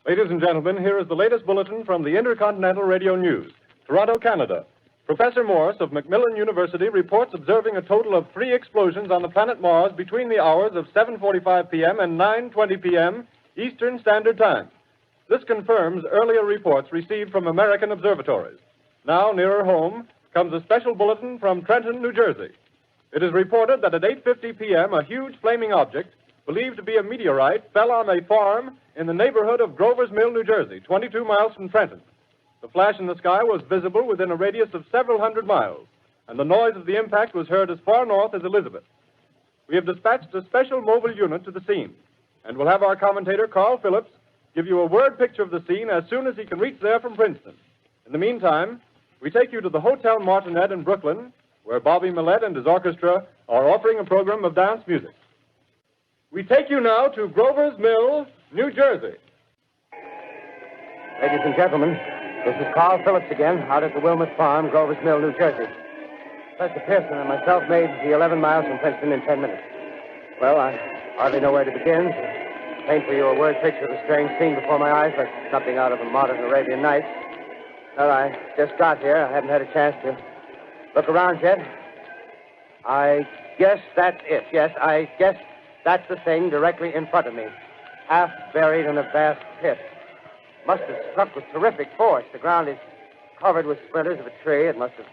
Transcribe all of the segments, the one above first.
Ladies and gentlemen, here is the latest bulletin from the Intercontinental Radio News. Toronto, Canada. Professor Morse of Macmillan University reports observing a total of 3 explosions on the planet Mars between the hours of 7:45 p.m. and 9:20 p.m. Eastern Standard Time. This confirms earlier reports received from American observatories. Now, nearer home, comes a special bulletin from Trenton, New Jersey. It is reported that at 8:50 p.m., a huge flaming object, believed to be a meteorite, fell on a farm in the neighborhood of Grover's Mill, New Jersey, 22 miles from Trenton. The flash in the sky was visible within a radius of several hundred miles, and the noise of the impact was heard as far north as Elizabeth. We have dispatched a special mobile unit to the scene, and we'll have our commentator, Carl Phillips, give you a word picture of the scene as soon as he can reach there from Princeton. In the meantime, we take you to the Hotel Martinet in Brooklyn, where Bobby Millett and his orchestra are offering a program of dance music. We take you now to Grover's Mill, New Jersey. Ladies and gentlemen, this is Carl Phillips again, out at the Wilmot Farm, Grover's Mill, New Jersey. Professor Pearson and myself made the 11 miles from Princeton in 10 minutes. Well, I hardly know where to begin. Paint for you a word picture of the strange scene before my eyes, like something out of a modern Arabian Nights. Well, I just got here. I haven't had a chance to look around yet. I guess that's it. Yes, I guess that's the thing directly in front of me, half buried in a vast pit. Must have struck with terrific force. The ground is covered with splinters of a tree. It must have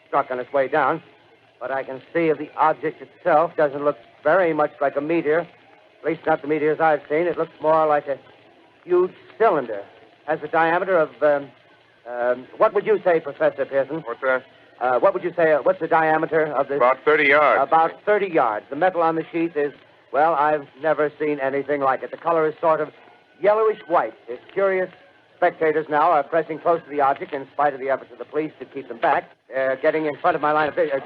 struck on its way down. But I can see the object itself doesn't look very much like a meteor. At least not the meteors I've seen. It looks more like a huge cylinder. Has a diameter of, what would you say, Professor Pearson? What's that? What would you say, what's the diameter of this? About 30 yards. About 30 yards. The metal on the sheath is, well, I've never seen anything like it. The color is sort of yellowish white. Its curious spectators now are pressing close to the object in spite of the efforts of the police to keep them back. Getting in front of my line of vision.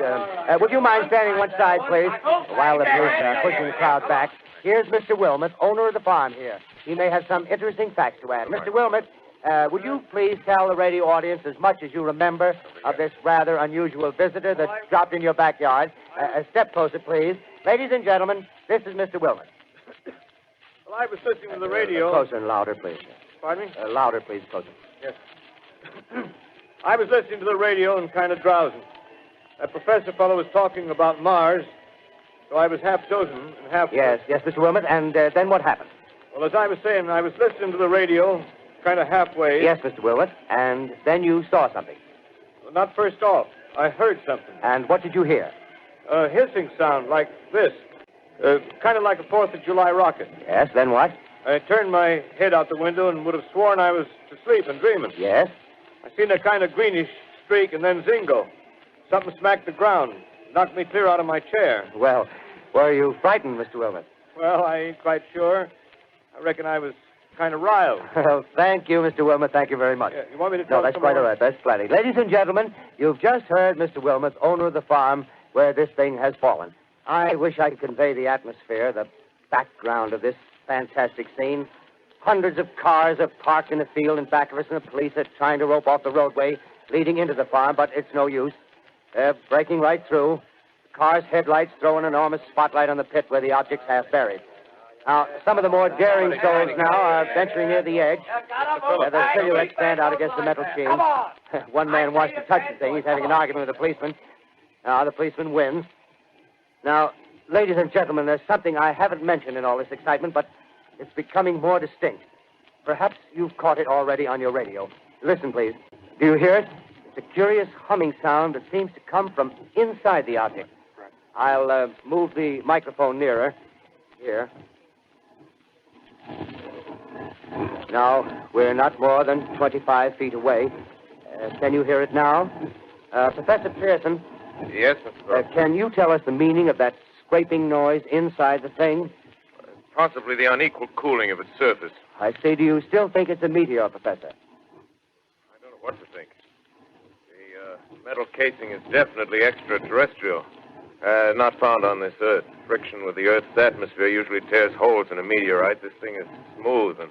Would you mind standing one side, please? While the police are pushing the crowd back. Here's Mr. Wilmot, owner of the farm here. He may have some interesting facts to add. Mr. Wilmot, would you please tell the radio audience as much as you remember of this rather unusual visitor that dropped in your backyard? A step closer, please. Ladies and gentlemen, this is Mr. Wilmot. Well, I was listening to the radio. Closer and louder, please. Pardon me? Louder, please, closer. Yes. I was listening to the radio and kind of drowsing. That professor fellow was talking about Mars, so I was half chosen and half... Yes, Mr. Wilmot, and then what happened? Well, as I was saying, I was listening to the radio, kind of halfway. Yes, Mr. Wilmot, and then you saw something. Well, not first off. I heard something. And what did you hear? A hissing sound like this. Kind of like a 4th of July rocket. Yes, then what? I turned my head out the window and would have sworn I was asleep and dreaming. Yes? I seen a kind of greenish streak and then zingo. Something smacked the ground, knocked me clear out of my chair. Well, were you frightened, Mr. Wilmot? Well, I ain't quite sure. I reckon I was kind of riled. Well, thank you, Mr. Wilmot. Thank you very much. Yeah, you want me to tell No, that's quite all right. That's plenty. Ladies and gentlemen, you've just heard Mr. Wilmot, owner of the farm where this thing has fallen. I wish I could convey the atmosphere, the background of this fantastic scene. Hundreds of cars are parked in the field in back of us, and the police are trying to rope off the roadway leading into the farm, but it's no use. They're breaking right through. The car's headlights throw an enormous spotlight on the pit where the object's half buried. Now, some of the more daring souls now are venturing near the edge. The silhouettes stand out against the metal sheen. One man wants to touch the thing. He's having an argument with the policeman. Now, the policeman wins. Now, ladies and gentlemen, there's something I haven't mentioned in all this excitement, but it's becoming more distinct. Perhaps you've caught it already on your radio. Listen, please. Do you hear it? It's a curious humming sound that seems to come from inside the object. I'll move the microphone nearer. Here. Now, we're not more than 25 feet away. Can you hear it now? Professor Pearson. Yes, Mr. Grover. Can you tell us the meaning of that scraping noise inside the thing? Possibly the unequal cooling of its surface. I say, do you still think it's a meteor, Professor? I don't know what to think. The metal casing is definitely extraterrestrial. Not found on this Earth. Friction with the Earth's atmosphere usually tears holes in a meteorite. This thing is smooth, and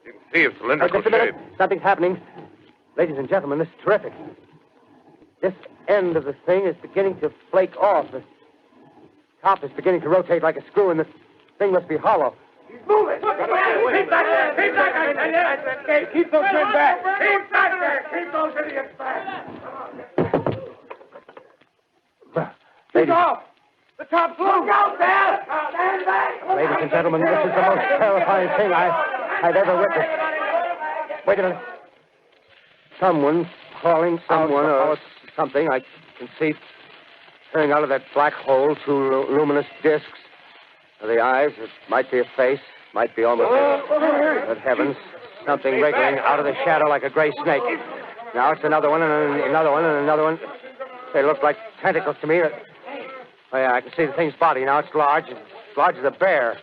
you can see its cylindrical Just a minute. shape. Something's happening. Ladies and gentlemen, this is terrific. This end of the thing is beginning to flake off. The top is beginning to rotate like a screw, and the thing must be hollow. He's moving. Keep back there. Keep back there. Keep those men back. Keep back there. Keep those idiots back. Keep off. The top's loose. Look out there. Stand back. Ladies and gentlemen, this is the most terrifying thing I've ever witnessed. Wait a minute. Someone calling someone or something. I can see turning out of that black hole two luminous discs. The eyes, it might be a face, might be almost but heavens, something wriggling out of the shadow like a gray snake. Now it's another one, and another one, and another one. They look like tentacles to me. Oh, yeah, I can see the thing's body. Now it's large as a bear.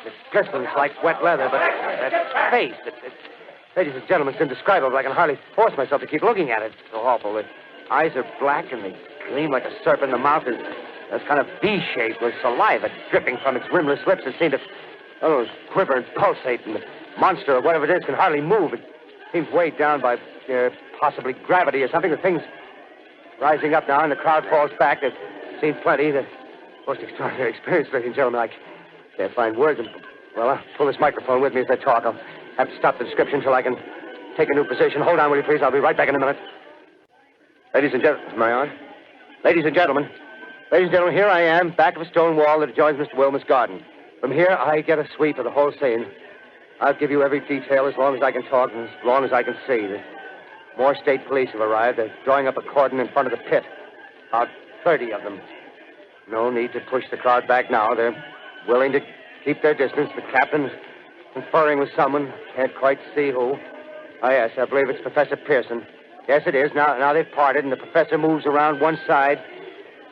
It glistens like wet leather, but that face, ladies and gentlemen, it's indescribable. I can hardly force myself to keep looking at it. It's so awful. The eyes are black, and they gleam like a serpent. The mouth is kind of V-shaped with saliva dripping from its rimless lips. It seemed to quiver and pulsate, and the monster, or whatever it is, can hardly move. It seems weighed down by possibly gravity or something. The thing's rising up now, and the crowd falls back. They've seen plenty. The most extraordinary experience, ladies and gentlemen. I can't find words. Well, I'll pull this microphone with me as I talk. I'll have to stop the description till I can take a new position. Hold on, will you, please? I'll be right back in a minute. Ladies and gentlemen, am I on? Ladies and gentlemen, here I am, back of a stone wall that adjoins Mr. Wilmot's garden. From here, I get a sweep of the whole scene. I'll give you every detail as long as I can talk and as long as I can see. More state police have arrived. They're drawing up a cordon in front of the pit. About 30 of them. No need to push the crowd back now. They're willing to keep their distance. The captain's conferring with someone. Can't quite see who. Oh, yes, I believe it's Professor Pearson. Yes, it is. Now they've parted, and the professor moves around one side,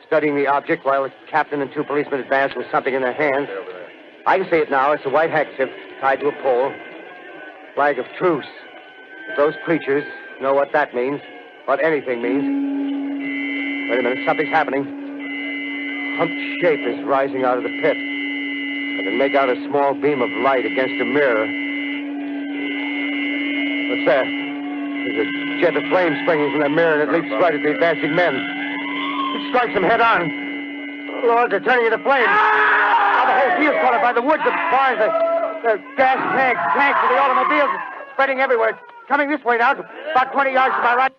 studying the object, while the captain and two policemen advance with something in their hands. I can see it now. It's a white handkerchief tied to a pole. Flag of truce. If those preachers know what that means, what anything means. Wait a minute, something's happening. Humped shape is rising out of the pit. I can make out a small beam of light against a mirror. What's that? There's a jet of flame springing from the mirror, and it leaps right at the advancing men. It strikes them head on. Lord, they're turning into flames. Now the whole field's caught up by the woods, the barns, the gas tanks of the automobiles, spreading everywhere. It's coming this way now, about 20 yards to my right.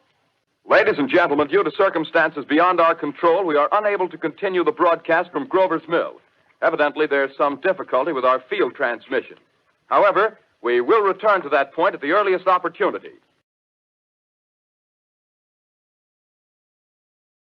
Ladies and gentlemen, due to circumstances beyond our control, we are unable to continue the broadcast from Grover's Mill. Evidently, there's some difficulty with our field transmission. However, we will return to that point at the earliest opportunity.